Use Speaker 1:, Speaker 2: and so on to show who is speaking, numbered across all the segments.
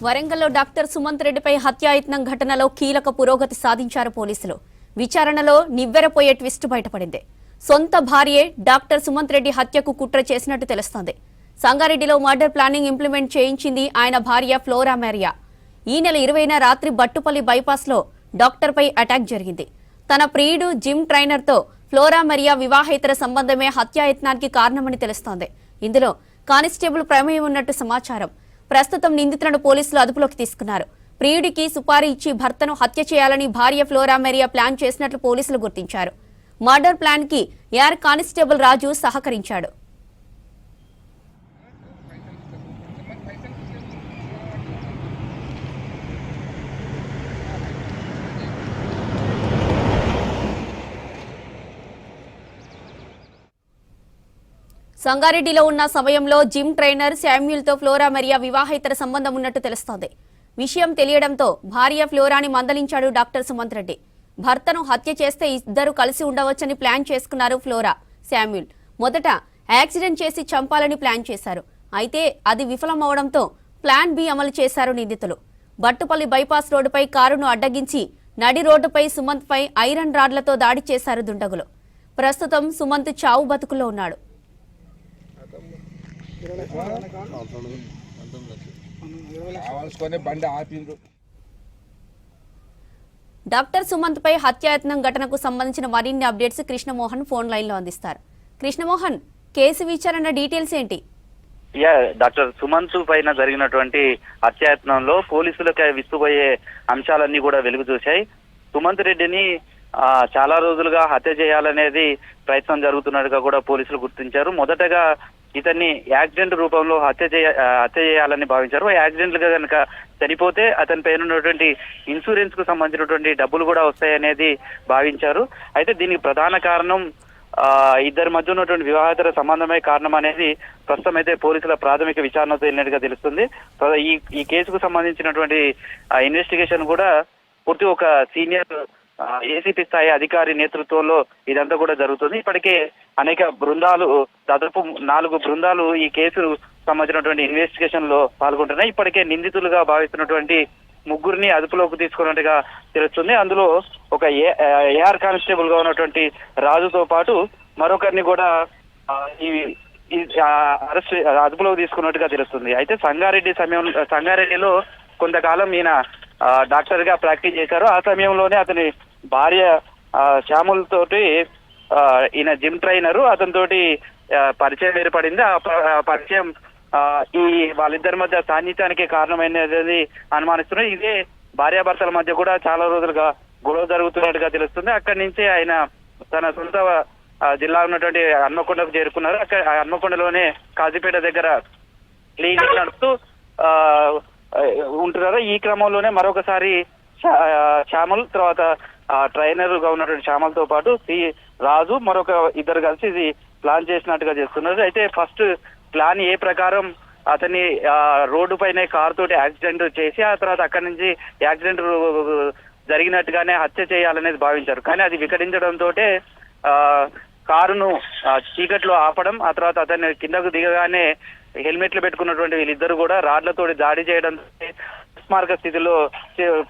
Speaker 1: వరంగల్లో డాక్టర్ సుమంత్ రెడ్డిపై హత్యాయత్నం ఘటనలో కీలక పురోగతి సాధించారు పోలీసులు. విచారణలో నివ్వెరపోయే ట్విస్ట్ బయటపడింది. సొంత భార్యే డాక్టర్ సుమంత్ రెడ్డి హత్యకు కుట్ర చేసినట్టు తెలుస్తోంది. సంగారెడ్డిలో మర్డర్ ప్లానింగ్ ఇంప్లిమెంట్ చేయించింది ఆయన భార్య ఫ్లోరా మేరియా. ఈ నెల 20న రాత్రి బట్టుపల్లి బైపాస్లో డాక్టర్పై అటాక్ జరిగింది. తన ప్రియుడు జిమ్ ట్రైనర్తో ఫ్లోరా మేరియా వివాహేతర సంబంధమే హత్యాయత్నానికి కారణమని తెలుస్తోంది. ఇందులో కానిస్టేబుల్ ప్రమేయం ఉన్నట్టు సమాచారం. ప్రస్తుతం నిందితులను పోలీసులు అదుపులోకి తీసుకున్నారు. ప్రియుడికి సుపారీ ఇచ్చి భర్తను హత్య చేయాలని భార్య ఫ్లోరా మేరియా ప్లాన్ చేసినట్లు పోలీసులు గుర్తించారు. మర్డర్ ప్లాన్ కి ఏఆర్ కానిస్టేబుల్ రాజు సహకరించాడు. సంగారెడ్డిలో ఉన్న సమయంలో జిమ్ ట్రైనర్ శామ్యూల్తో ఫ్లోరా మేరియా వివాహేతర సంబంధం ఉన్నట్టు తెలుస్తోంది. విషయం తెలియడంతో భార్య ఫ్లోరాని మందలించాడు డాక్టర్ సుమంత్ రెడ్డి. భర్తను హత్య చేస్తే ఇద్దరు కలిసి ఉండవచ్చని ప్లాన్ చేసుకున్నారు ఫ్లోరా, శామ్యూల్. మొదట యాక్సిడెంట్ చేసి చంపాలని ప్లాన్ చేశారు. అయితే అది విఫలమవడంతో ప్లాన్ బి అమలు చేశారు నిందితులు. బట్టుపల్లి బైపాస్ రోడ్డుపై కారును అడ్డగించి నడి రోడ్డుపై సుమంత్ పై ఐరన్ రాడ్లతో దాడి చేశారు దుండగులు. ప్రస్తుతం సుమంత్ చావు బతుకులో ఉన్నాడు. డాక్టర్ సుమంత్ పై హత్యాయత్నం ఘటనకు సంబంధించిన మరిన్ని అప్డేట్స్ కృష్ణమోహన్ ఫోన్ లైన్ లో అందిస్తారు. కృష్ణమోహన్, కేసు విచారణ డీటెయిల్స్ ఏంటి?
Speaker 2: డాక్టర్ సుమంత్ పైన జరిగినటువంటి హత్యాయత్నంలో పోలీసులకు విస్తుపోయే అంశాలన్నీ కూడా వెలుగు చూశాయి. సుమంత్ రెడ్డిని చాలా రోజులుగా హత్య చేయాలనేది ప్రయత్నం జరుగుతున్నట్టుగా కూడా పోలీసులు గుర్తించారు. మొదటగా ఇతన్ని యాక్సిడెంట్ రూపంలో హత్య చేయాలని భావించారు. యాక్సిడెంట్ గా కనుక చనిపోతే అతని పైన ఉన్నటువంటి ఇన్సూరెన్స్ కు సంబంధించినటువంటి డబ్బులు కూడా వస్తాయనేది భావించారు. అయితే దీనికి ప్రధాన కారణం ఇద్దరి మధ్య ఉన్నటువంటి వివాహేతర సంబంధమే కారణం అనేది ప్రస్తుతం అయితే పోలీసుల ప్రాథమిక విచారణతో వెళ్ళినట్టుగా తెలుస్తుంది. ఈ కేసుకు సంబంధించినటువంటి ఇన్వెస్టిగేషన్ కూడా పూర్తి ఒక సీనియర్ ఏసీపీ స్థాయి అధికారి నేతృత్వంలో ఇదంతా కూడా జరుగుతుంది. ఇప్పటికే అనేక బృందాలు, దాదాపు 4 బృందాలు ఈ కేసు సంబంధించినటువంటి ఇన్వెస్టిగేషన్ లో పాల్గొంటున్నాయి. ఇప్పటికే నిందితులుగా భావిస్తున్నటువంటి 3 అదుపులోకి తీసుకున్నట్టుగా తెలుస్తుంది. అందులో ఒక ఏఆర్ కానిస్టేబుల్ గా ఉన్నటువంటి రాజుతో పాటు మరొకరిని కూడా అరెస్ట్ అదుపులోకి తీసుకున్నట్టుగా తెలుస్తుంది. అయితే సంగారెడ్డిలో కొంతకాలం ఈయన డాక్టర్ గా ప్రాక్టీస్ చేశారు. ఆ సమయంలోనే అతని భార్య శ్యాముల్ తోటి ఈయన జిమ్ ట్రైనరు అతనితోటి పరిచయం ఏర్పడింది. ఆ పరిచయం ఈ వాళ్ళిద్దరి మధ్య సాన్నిధ్యానికి కారణమైనది అనుమానిస్తున్నారు. ఇదే భార్యాభర్తల మధ్య కూడా చాలా రోజులుగా గొడవ జరుగుతున్నట్టుగా తెలుస్తుంది. అక్కడి నుంచి ఆయన తన సొంత జిల్లా ఉన్నటువంటి హన్మకొండకు చేరుకున్నారు. అక్కడ హన్మకొండలోనే కాజీపేట దగ్గర క్లినిక్ నడుపుతూ ఉంటున్నారు. ఈ క్రమంలోనే మరొకసారి శ్యామల్, తర్వాత ట్రైనర్ గా ఉన్నటువంటి శ్యామల్తో పాటు రాజు, మరొక ఇద్దరు కలిసి ఇది ప్లాన్ చేసినట్టుగా చేస్తున్నారు. అయితే ఫస్ట్ ప్లాన్ ఏ ప్రకారం అతన్ని రోడ్డు పైన కారు తోటి యాక్సిడెంట్ చేసి ఆ తర్వాత అక్కడి నుంచి యాక్సిడెంట్ జరిగినట్టుగానే హత్య చేయాలనేది భావించారు. కానీ అది వికటించడంతో కారును చీకట్లో ఆపడం, ఆ తర్వాత అతన్ని కిందకు దిగగానే హెల్మెట్లు పెట్టుకున్నటువంటి వీళ్ళిద్దరు కూడా రాడ్లతోటి దాడి చేయడం, దుస్మార్గ స్థితిలో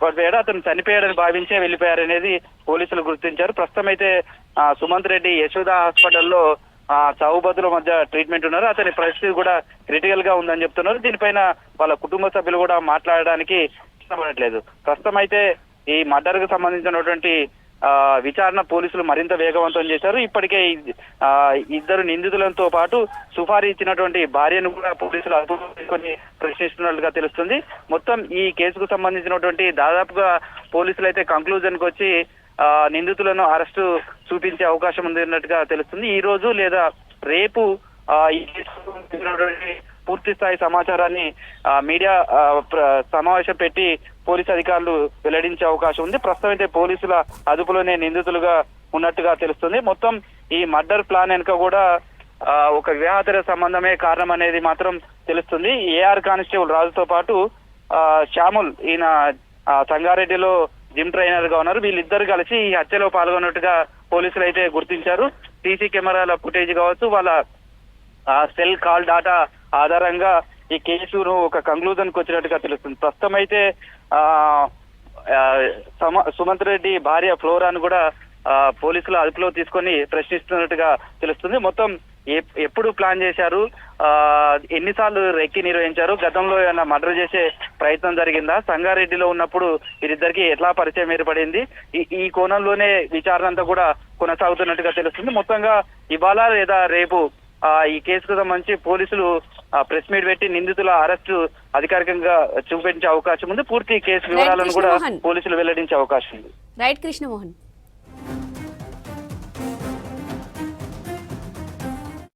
Speaker 2: పడిపోయాడు. అతను చనిపోయాడని భావించే వెళ్ళిపోయారనేది పోలీసులు గుర్తించారు. ప్రస్తుతం అయితే సుమంత్ రెడ్డి యశోద హాస్పిటల్లో చావుబతుల మధ్య ట్రీట్మెంట్ ఉన్నారు. అతని పరిస్థితి కూడా క్రిటికల్ గా ఉందని చెప్తున్నారు. దీనిపైన వాళ్ళ కుటుంబ సభ్యులు కూడా మాట్లాడడానికి ఇష్టపడట్లేదు. ప్రస్తుతం అయితే ఈ మర్డర్ కు సంబంధించినటువంటి విచారణ పోలీసులు మరింత వేగవంతం చేశారు. ఇప్పటికే ఇద్దరు నిందితులతో పాటు సుపారీ ఇచ్చినటువంటి భార్యను కూడా పోలీసులు అదుపులో తీసుకొని ప్రశ్నిస్తున్నట్లుగా తెలుస్తుంది. మొత్తం ఈ కేసుకు సంబంధించినటువంటి దాదాపుగా పోలీసులు అయితే కంక్లూజన్ కు వచ్చి నిందితులను అరెస్టు చూపించే అవకాశం ఉన్నట్టుగా తెలుస్తుంది. ఈ రోజు లేదా రేపు ఈ కేసు పూర్తి స్థాయి సమాచారాన్ని మీడియా సమావేశం పెట్టి పోలీసు అధికారులు వెల్లడించే అవకాశం ఉంది. ప్రస్తుతం అయితే పోలీసుల అదుపులోనే నిందితులుగా ఉన్నట్టుగా తెలుస్తుంది. మొత్తం ఈ మర్డర్ ప్లాన్ వెనుక కూడా ఒక వివాహేతర సంబంధమే కారణం అనేది మాత్రం తెలుస్తుంది. ఏఆర్ కానిస్టేబుల్ రాజుతో పాటు శ్యాముల్, ఈయన సంగారెడ్డిలో జిమ్ ట్రైనర్ గా ఉన్నారు. వీళ్ళిద్దరు కలిసి ఈ హత్యలో పాల్గొన్నట్టుగా పోలీసులు అయితే గుర్తించారు. సీసీ కెమెరాల ఫుటేజ్ కావచ్చు, వాళ్ళ సెల్ కాల్ డాటా ఆధారంగా ఈ కేసును ఒక కంక్లూజన్ కు వచ్చినట్టుగా తెలుస్తుంది. ప్రస్తుతం అయితే సుమంత్ రెడ్డి భార్య ఫ్లోరాను కూడా పోలీసులు అదుపులో తీసుకొని ప్రశ్నిస్తున్నట్టుగా తెలుస్తుంది. మొత్తం ఎప్పుడు ప్లాన్ చేశారు, ఎన్నిసార్లు రెక్కి నిర్వహించారు, గతంలో ఏమైనా మర్డర్ చేసే ప్రయత్నం జరిగిందా, సంగారెడ్డిలో ఉన్నప్పుడు వీరిద్దరికి ఎట్లా పరిచయం ఏర్పడింది, ఈ కోణంలోనే విచారణ అంతా కూడా కొనసాగుతున్నట్టుగా తెలుస్తుంది. మొత్తంగా ఇవాళ లేదా రేపు ఈ కేసుకు సంబంధించి పోలీసులు ప్రెస్ మీట్ పెట్టి నిందితుల అరెస్టు అధికారికంగా చూపించే అవకాశం ఉంది. పూర్తి కేసు వివరాలను కూడా పోలీసులు వెల్లడించే అవకాశం ఉంది.
Speaker 1: రైట్ కృష్ణమోహన్.